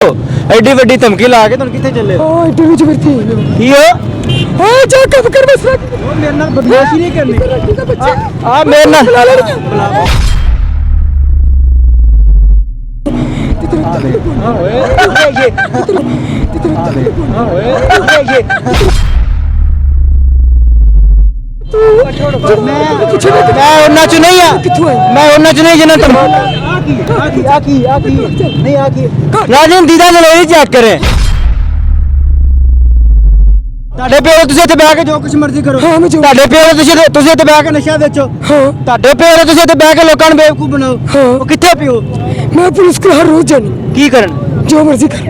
AD वड्डी धमकी ला के तुम किथे चले हो? इंटरव्यू च फिरती की हो? जा कब कर बस मेरे नाल बदमाशी नहीं करनी। आ मेरे नाल मैं उन्ना च नहीं आ, मैं उन्ना च नहीं जिन्ना तुम राजन दीदा दलोरी चेक करें। ਤੁਹਾਡੇ ਪਿਓ ਤੁਸੀਂ ਇੱਥੇ ਬਹਿ ਕੇ ਜੋ ਕੁਝ ਮਰਜ਼ੀ ਕਰੋ। ਹਾਂ ਮੈਂ ਜੋ ਤੁਹਾਡੇ ਪਿਓ ਤੁਸੀਂ ਇੱਥੇ ਬਹਿ ਕੇ ਨਸ਼ਾ ਵੇਚੋ। ਹਾਂ ਤੁਹਾਡੇ ਪਿਓ ਤੁਸੀਂ ਇੱਥੇ ਬਹਿ ਕੇ ਲੋਕਾਂ ਨੂੰ ਬੇਵਕੂਫ ਬਣਾਓ। ਹਾਂ ਉਹ ਕਿੱਥੇ ਪਿਓ? ਮੈਂ ਪੁਲਿਸ ਕੋਲ ਹਰ ਰੋਜ਼ ਜਾਣੀ ਕੀ ਕਰਨ? ਜੋ ਮਰਜ਼ੀ ਕਰ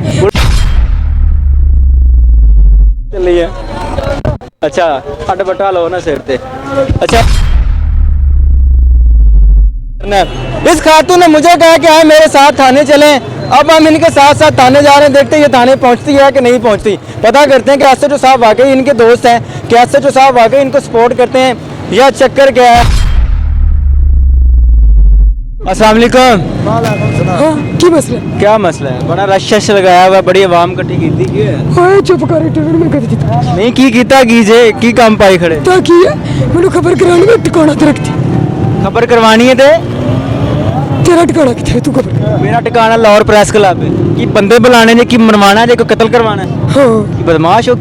ਚੱਲੀਏ। अच्छा हट बटा लो ना सिर पे। अच्छा इस खातून ने मुझे कहा कि आए मेरे साथ थाने चलें। अब हम इनके साथ साथ थाने जा रहे हैं, देखते हैं ये थाने पहुंचती है कि नहीं पहुंचती। पता करते हैं कि एसएचओ साहब वाकई इनके दोस्त हैं, कि एसएचओ साहब वाकई इनको सपोर्ट करते हैं या चक्कर क्या है। अस्सलाम वालेकुम। हाँ की मसला क्या मसला है? बड़ा रश लगाया हुआ, बड़ी आवाम इकट्ठी की थी। ਓਏ ਚੁੱਪ ਕਰ ਇੰਟਰਵਿਊ ਮੈਂ ਕਦੇ ਦਿੱਤਾ नहीं की कीता की जे की काम पाई खड़े ਤਾਂ ਕੀ ਹੈ ਮੈਨੂੰ ਖਬਰ ਕਰਾਣੀ ਮੈਂ ਟਿਕਾਣਾ ਤੇ ਰੱਖਤੀ खबर करवानी है ते ਤੇਰਾ ਟਿਕਾਣਾ ਕਿੱਥੇ ਹੈ? ਤੂੰ ਖਬਰ मेरा ठिकाना लाहौर प्रेस क्लब है। की बंदे बुलाने ने, की मनवाना है, कोई कत्ल करवाना है? ਹਾਂ की बदमाश हो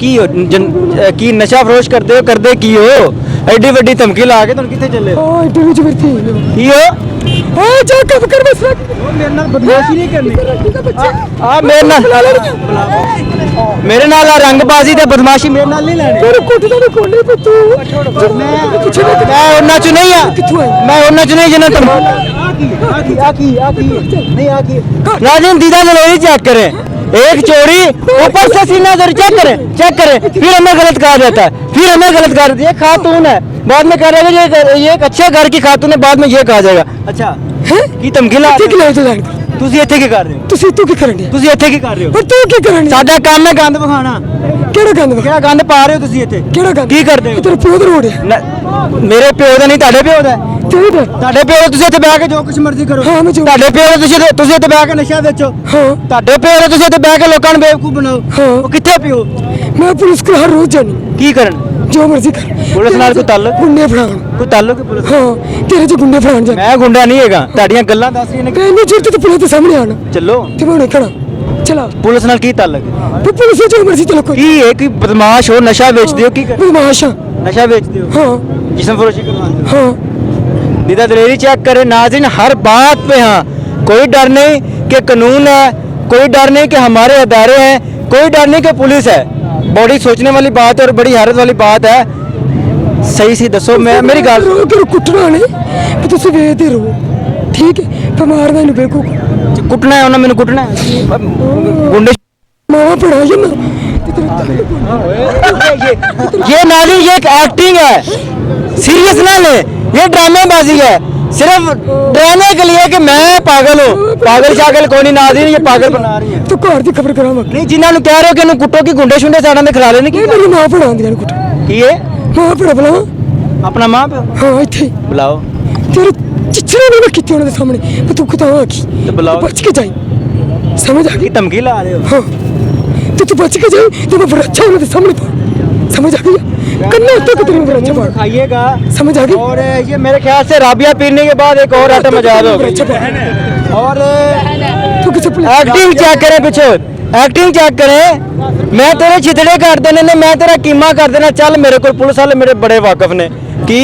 की नशा फरोश करते हो, करदे की हो? एडी वड्डी धमकी ला के तुम किथे चले हो? ਇੰਟਰਵਿਊ ਚ ਫਿਰਤੀ की हो? ਓਏ ਜਾ ਕਬ ਕਰ ਬਸ मेरे नाल बदमाशी नहीं करनी। ਬੱਚਾ आ मेरे नाल रंगबाजी ते बदमाशी मेरे नाल नहीं लेनी। ਤੇਰੇ ਕੋਠੇ ਦਾ ਕੋਲੇ ਤੇ ਤੂੰ ਪਿੱਛੇ मैं उन्ना च नहीं आ, ਕਿੱਥੋਂ ਆਇਆ मैं उन्ना च नहीं जिन्ना तुम राजन दीदा दलोरी चेक करें। एक चोरी ऊपर से सीना दर चेक करें फिर हमें गलत कहा जाता है, फिर हमें गलत कहा जाता है। ये खातून है, बाद में कह रहे हैं ये एक अच्छे घर की खातून है, बाद में ये कहा जाएगा। अच्छा ਹੈ की धमकी ला ਕੀ ਲੈ ਤੇ ਜਾਣ ਤੁਸੀਂ ਇੱਥੇ ਕੀ ਕਰ ਰਹੇ ਹੋ? ਤੁਸੀਂ ਤੂੰ ਕੀ ਕਰਨ ਡਿਆ ਤੁਸੀਂ ਇੱਥੇ ਕੀ ਕਰ ਰਹੇ ਹੋ? ਪਰ ਤੂੰ ਕੀ ਕਰਨ ਡਿਆ ਸਾਡਾ ਕੰਮ ਹੈ ਗੰਦ ਵਿਖਾਣਾ। ਕਿਹੜਾ ਗੰਦ ਵਾ? ਕਿਹੜਾ ਗੰਦ ਪਾ ਰਹੇ ਹੋ ਤੁਸੀਂ ਇੱਥੇ? ਕਿਹੜਾ ਗੰਦ ਕੀ ਕਰਦੇ ਹੋ? ਤੇਰੇ ਪਿਓ ਦਾ ਰੋਡ ਹੈ ਮੇਰੇ ਪਿਓ ਦਾ ਨਹੀਂ, ਤੁਹਾਡੇ ਪਿਓ ਦਾ ਹੈ। ਤੇਰੇ ਦਾ ਤੁਹਾਡੇ ਪਿਓ ਤੁਸੀਂ ਇੱਥੇ ਬਹਿ ਕੇ ਜੋ ਕੁਝ ਮਰਜ਼ੀ ਕਰੋ। ਹਾਂ ਮੈਂ ਜੋ ਤੁਹਾਡੇ ਪਿਓ ਤੁਸੀਂ ਇੱਥੇ ਬਹਿ ਕੇ ਨਸ਼ਾ ਵੇਚੋ। ਹਾਂ ਤੁਹਾਡੇ ਪਿਓ ਤੁਸੀਂ ਇੱਥੇ ਬਹਿ ਕੇ ਲੋਕਾਂ ਨੂੰ ਬੇਵਕੂਫ ਬਣਾਓ। ਹਾਂ ਉਹ ਕਿੱਥੇ ਪਿਓ? ਮੈਂ ਪੁਲਿਸ ਕੋਲ ਹਰ ਰੋਜ਼ ਜਾਣੀ ਕੀ ਕਰਨ? ਜੋ ਮਰਜ਼ੀ ਕਰ ਪੁਲਿਸ ਨਾਲ ਕੋਈ ਤਾਲੁਕ? ਗੁੰਡੇ ਫੜਾਉਣ ਕੋਈ ਤਾਲੁਕ ਹੈ ਪੁਲਿਸ? ਹਾਂ ਤੇਰੇ ਚ ਗੁੰਡੇ ਫੜਾਉਣ ਜਾ ਮੈਂ ਗੁੰਡਾ ਨਹੀਂ ਹੈਗਾ, ਤੁਹਾਡੀਆਂ ਗੱਲਾਂ ਦੱਸ ਰਹੀਆਂ ਨੇ। ਕਹਿੰਦੇ ਚਿਰ ਤੇ ਪੁਲਿਸ ਦੇ ਸਾਹਮਣੇ ਆਣਾ ਚੱਲੋ। ਤੇ ਮੈਂ ਹੁਣੇ ਖੜਾ ਚਲਾ ਪੁਲਿਸ ਨਾਲ ਕੀ ਤਾਲੁਕ ਹੈ? ਤੇ ਪੁਲਿਸ ਜੋ ਮਰਜ਼ੀ ਚਲੋ ਕੋਈ ਕੀ ਹੈ? ਕੋਈ ਬਦਮਾਸ਼ ਹੋ, ਨਸ਼ਾ ਵੇਚਦੇ ਹੋ? ਕੀ ਕਰ ਬਦਮਾਸ਼ ਆ नशा बेचते हो? हाँ जिस्म फरोशी करवाते हो? हाँ दीदा दलेरी चेक करे नाज़रीन हर बात पे। हाँ कोई डर नहीं कि कानून है, कोई डर नहीं कि हमारे अदारे हैं, कोई डर नहीं कि पुलिस है। बड़ी सोचने वाली बात है और बड़ी हैरत वाली बात है। सही सी दसो, मैं मेरी गल रो के कुटना नहीं पर तुसी वेदे रहो ठीक है पर मारना नहीं बेवकूफ कुटना है उन्हें, मैंने कुटना है गुंडे मावा पढ़ा ये ना ये नाली ये एक एक्टिंग है, सीरियस ना ले। ये ड्रामेबाजी है, सिर्फ डराने के लिए कि मैं पागल हूँ। पागल शागल कोई नहीं नाज़रीन, ये पागल बना रही है। तो घर की खबर करावा नहीं जिन्होंने कह रहे हो कि इन्हें कुटो की गुंडे शुंडे साड़ा ने खिला लेने की ये मेरी मां पढ़ांदी ने कुट की है? मां पढ़ा बुला अपना मां पे हाँ इथे बुलाओ तेरे चिचरे ने कितने उन्होंने सामने पर तू कुता आखी तो बुलाओ। बच के जाई समझ आ गई? धमकी ला रहे हो? हाँ तो तू बच के जाई तो मैं बड़ा अच्छा उन्होंने सामने पा समझ आ गई कन्ना तो तेरे बड़ा अच्छा पा खाइएगा। समझ आ गई और ये मेरे ख्याल से राबिया पीने के बाद एक और आइटम मजा होगी। और तू किसे एक्टिंग चेक करें पीछे, एक्टिंग चेक करें। मैं तेरे छितड़े कर देने ने, मैं तेरा कीमा कर देना। चल मेरे को पुलिस वाले मेरे बड़े वाकफ ने की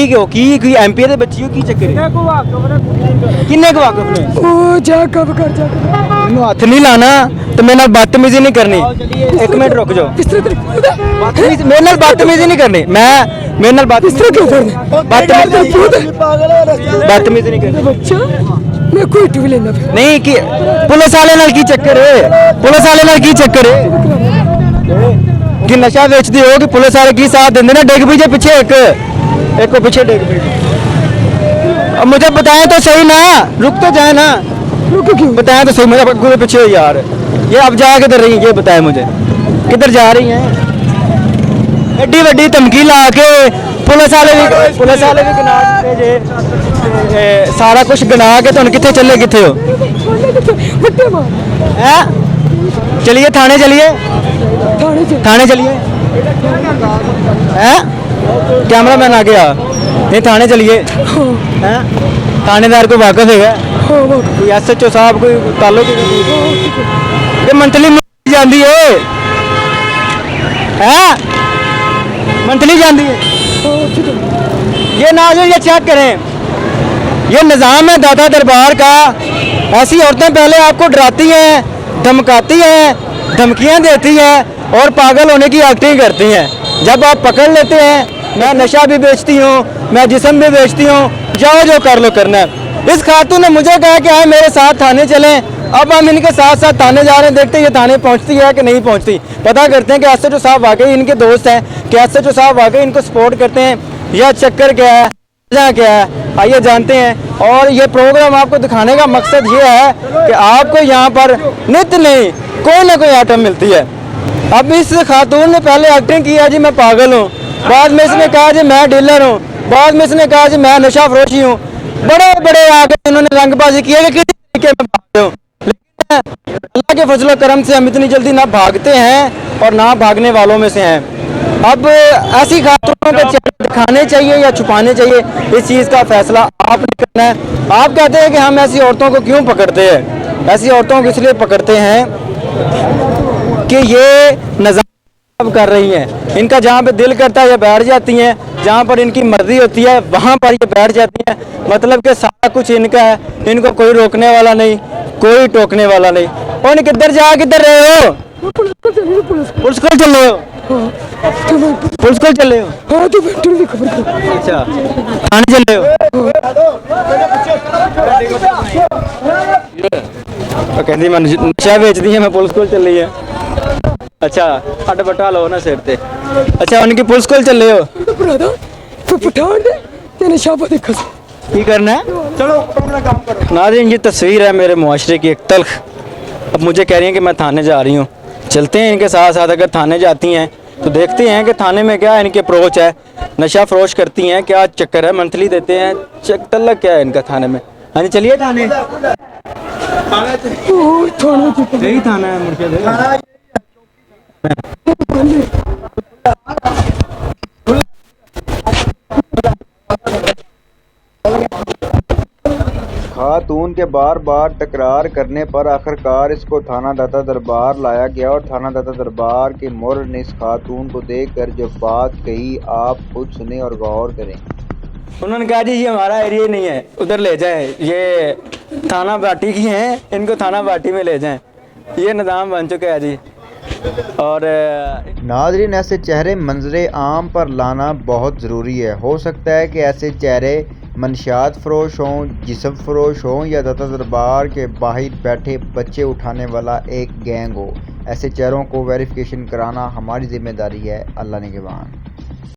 एमपी दे बच्ची हो की चक्कर किन्ने को वाकफ ने? ओ जा कब कर जा मैनू हथ नहीं लाना तो मेरे नाल बदतमीजी नहीं करनी। एक मिनट रुक जाओ, इस तरह तेरे मेरे नाल बदतमीजी नहीं करनी। मैं मेरे नाल इस तरह क्यों करने बदतमीजी नहीं करनी। बच्चा मैं कोई टीवी लेना फिर नहीं कि पुलिस वाले नाल की चक्कर है? पुलिस वाले नाल की चक्कर है कि नशा बेचते हो कि पुलिस वाले की साथ देंगे ना? डेग पीछे पीछे एक को पीछे डेग पीछे। अब मुझे बताएं तो सही ना, रुक तो जाए ना। रुको क्यों बताएं तो सही, मुझे पूरे पीछे हो यार। ये अब जा किधर रही है ये बताएं मुझे, किधर जा रही हैं? एडी वड्डी धमकी ला के पुलिस वाले भी गिना दिते जे सारा कुछ गिना के तुम किथे चले किथे हो? बट्टे मार हैं चलिए थाने चलिए, थाने से थाने चलिए। हैं कैमरा मैन आ गया, नहीं थाने चलिए। हैं थानेदार को वाकफ है हाँ वो कोई SHO साहब कोई ताल्लुक ये मंथली जाती है मंथली जाती है ये नाज़रीन ये चेक करें, ये निज़ाम है दादा दरबार का। ऐसी औरतें पहले आपको डराती हैं, धमकाती हैं, धमकियां देती हैं और पागल होने की एक्टिंग करती हैं। जब आप पकड़ लेते हैं, मैं नशा भी बेचती हूँ, मैं जिस्म भी बेचती हूँ, जाओ जो कर लो करना है। इस खातून ने मुझे कहा कि आए मेरे साथ थाने चलें। अब हम इनके साथ साथ थाने जा रहे हैं, देखते हैं ये थाने पहुंचती है कि नहीं पहुंचती। पता करते हैं कि SHO साहब वाकई इनके दोस्त हैं, कि SHO साहब वाकई इनको सपोर्ट करते हैं या चक्कर क्या है, वजह क्या है, आइए जानते हैं। और ये प्रोग्राम आपको दिखाने का मकसद ये है कि आपको यहाँ पर नित्य नहीं कोई ना कोई आइटम मिलती है। अब इस खातून ने पहले एक्टिंग किया जी मैं पागल हूँ, बाद में इसने कहा जी मैं डीलर हूँ, बाद में इसने कहा जी मैं नशा फरोशी हूँ। बड़े बड़े आगे इन्होंने रंगबाजी की है कि किस तरीके में भागते हो, लेकिन अल्लाह के फजल करम से हम इतनी जल्दी ना भागते हैं और ना भागने वालों में से हैं। अब ऐसी खातूनों के चेहरे दिखाने चाहिए या छुपाने चाहिए, इस चीज़ का फैसला आपने करना है। आप कहते हैं कि हम ऐसी औरतों को क्यों पकड़ते हैं, ऐसी औरतों को इसलिए पकड़ते हैं कि ये नज़ारा कर रही हैं। इनका जहाँ पे दिल करता है ये बैठ जाती हैं, जहाँ पर इनकी मर्जी होती है वहाँ पर ये बैठ जाती हैं। मतलब कि सारा कुछ इनका है, इनको कोई रोकने वाला नहीं, कोई टोकने वाला नहीं। और किधर रहे हो, पुलिस को चली पुलिस पुलिस को चल रहे हो, तो मैं पुलिस को चल रहे हो, हाँ तो वेंटर की खबर कर अच्छा थाने चल रहे हो। तो कहती मैं नशा बेचती है, मैं पुलिस को चल रही है। अच्छा अड्ड बट्टा लो ना सिर ते। अच्छा उनकी पुलिस को चल रहे हो, बरादा तो पठान ने तेने शाबा देखा की करना है। चलो अपना काम करो। नाज़रीन ये तस्वीर है मेरे मुआशरे की एक तल्ख। अब मुझे कह रही हैं कि मैं थाने जा रही हूँ, चलते हैं इनके साथ साथ। अगर थाने जाती हैं तो देखते हैं कि थाने में क्या इनकी अप्रोच है, नशा फरोश करती हैं क्या चक्कर है, मंथली देते हैं चेक तल्लक क्या है इनका थाने में। हाँ जी चलिए थाने, ओ थाने की यही थाना है मुर्शिद। खातून के बार बार तकरार करने पर आखिरकार इसको थाना दाता दरबार लाया गया और थाना दाता दरबार के मुअर्रिस ने इस खातून को देखकर जो बात कही आप खुद सुने और गौर करें। उन्होंने कहा जी ये हमारा एरिया नहीं है, उधर ले जाएं, ये थाना बाटी की हैं, इनको थाना बाटी में ले जाएं। ये निज़ाम बन चुका है जी। और नाज़रीन ऐसे चेहरे मंजरे आम पर लाना बहुत ज़रूरी है। हो सकता है कि ऐसे चेहरे मनशियात फ़रोश हों, जिस्म फ़रोश हों या दाता दरबार के बाहर बैठे बच्चे उठाने वाला एक गैंग हो। ऐसे चेहरों को वेरिफिकेशन कराना हमारी ज़िम्मेदारी है। अल्लाह निगहबान।